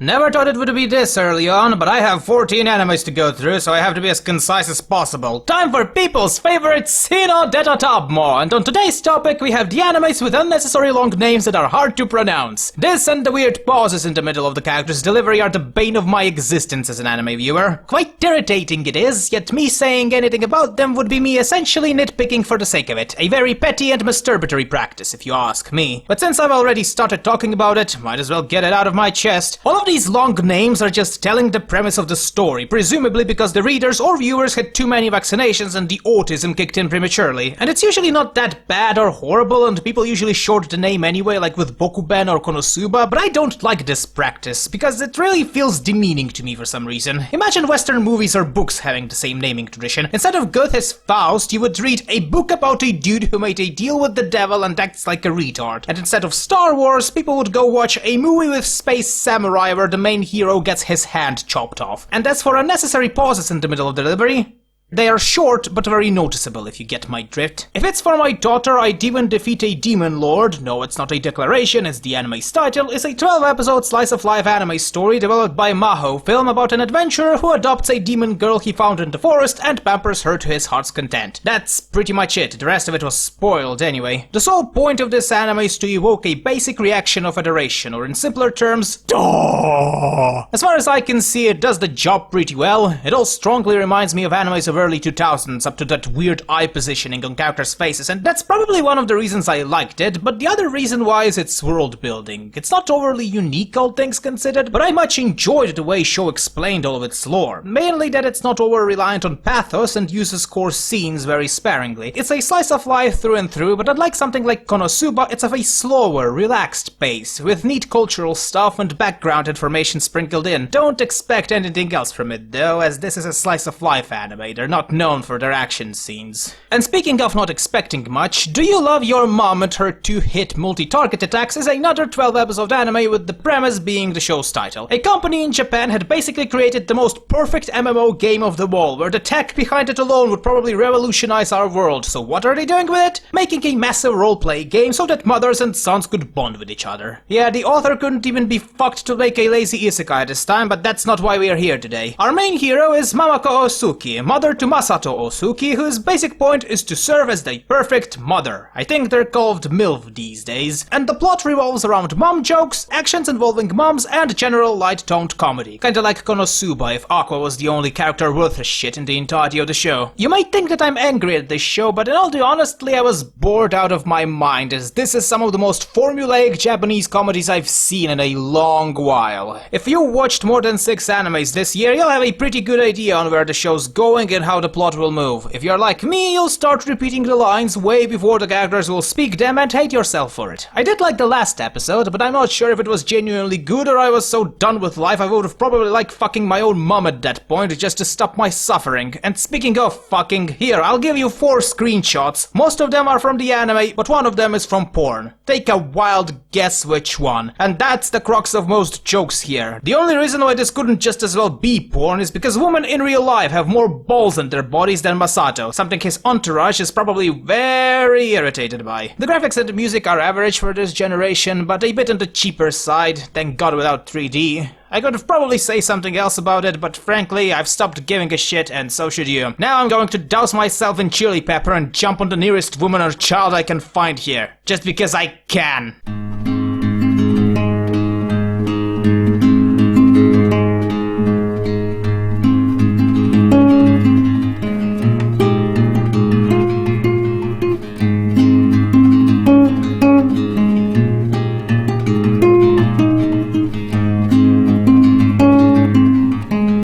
Never thought it would be this early on, but I have 14 animes to go through, so I have to be as concise as possible. Time for people's favorite Sino Deta Tabmo, and on today's topic we have the animes with unnecessary long names that are hard to pronounce. This and the weird pauses in the middle of the character's delivery are the bane of my existence as an anime viewer. Quite irritating it is, yet me saying anything about them would be me essentially nitpicking for the sake of it. A very petty and masturbatory practice, if you ask me. But since I've already started talking about it, might as well get it out of my chest. All of these long names are just telling the premise of the story, presumably because the readers or viewers had too many vaccinations and the autism kicked in prematurely. And it's usually not that bad or horrible, and people usually short the name anyway, like with Bokuben or Konosuba, but I don't like this practice, because it really feels demeaning to me for some reason. Imagine Western movies or books having the same naming tradition. Instead of Goethe's Faust, you would read a book about a dude who made a deal with the devil and acts like a retard. And instead of Star Wars, people would go watch a movie with space samurai where the main hero gets his hand chopped off. And as for unnecessary pauses in the middle of the delivery, they are short, but very noticeable, if you get my drift. If it's for my daughter, I demon defeat a demon lord. No, it's not a declaration, it's the anime's title. Is a 12-episode slice-of-life anime story developed by Maho Film about an adventurer who adopts a demon girl he found in the forest and pampers her to his heart's content. That's pretty much it. The rest of it was spoiled anyway. The sole point of this anime is to evoke a basic reaction of adoration, or in simpler terms, DAW! As far as I can see, it does the job pretty well. It all strongly reminds me of animes of early 2000s, up to that weird eye positioning on characters' faces, and that's probably one of the reasons I liked it, but the other reason why is its world building. It's not overly unique, all things considered, but I much enjoyed the way show explained all of its lore. Mainly that it's not over-reliant on pathos and uses core scenes very sparingly. It's a slice of life through and through, but unlike something like Konosuba, it's of a slower, relaxed pace, with neat cultural stuff and background information sprinkled in. Don't expect anything else from it though, as this is a slice of life anime. They're not known for their action scenes. And speaking of not expecting much, Do You Love Your Mom and Her 2-Hit Multi-Target Attacks is another 12-episode anime with the premise being the show's title. A company in Japan had basically created the most perfect MMO game of them all, where the tech behind it alone would probably revolutionize our world. So what are they doing with it? Making a massive roleplay game so that mothers and sons could bond with each other. Yeah, the author couldn't even be fucked to make a lazy isekai this time, but that's not why we are here today. Our main hero is Mamako Osuki, mother to Masato Osuki, whose basic point is to serve as the perfect mother. I think they're called MILF these days. And the plot revolves around mom jokes, actions involving moms, and general light-toned comedy. Kinda like Konosuba if Aqua was the only character worth a shit in the entirety of the show. You might think that I'm angry at this show, but in all honestly I was bored out of my mind, as this is some of the most formulaic Japanese comedies I've seen in a long while. If you watched more than 6 animes this year, you'll have a pretty good idea on where the show's going and how the plot will move. If you're like me, you'll start repeating the lines way before the characters will speak them and hate yourself for it. I did like the last episode, but I'm not sure if it was genuinely good or I was so done with life I would have probably liked fucking my own mom at that point just to stop my suffering. And speaking of fucking, here, I'll give you 4 screenshots. Most of them are from the anime, but one of them is from porn. Take a wild guess which one. And that's the crux of most jokes here. The only reason why this couldn't just as well be porn is because women in real life have more balls in their bodies than Masato, something his entourage is probably very irritated by. The graphics and the music are average for this generation, but a bit on the cheaper side, thank god without 3D. I could have probably say something else about it, but frankly, I've stopped giving a shit, and so should you. Now I'm going to douse myself in chili pepper and jump on the nearest woman or child I can find here, just because I can.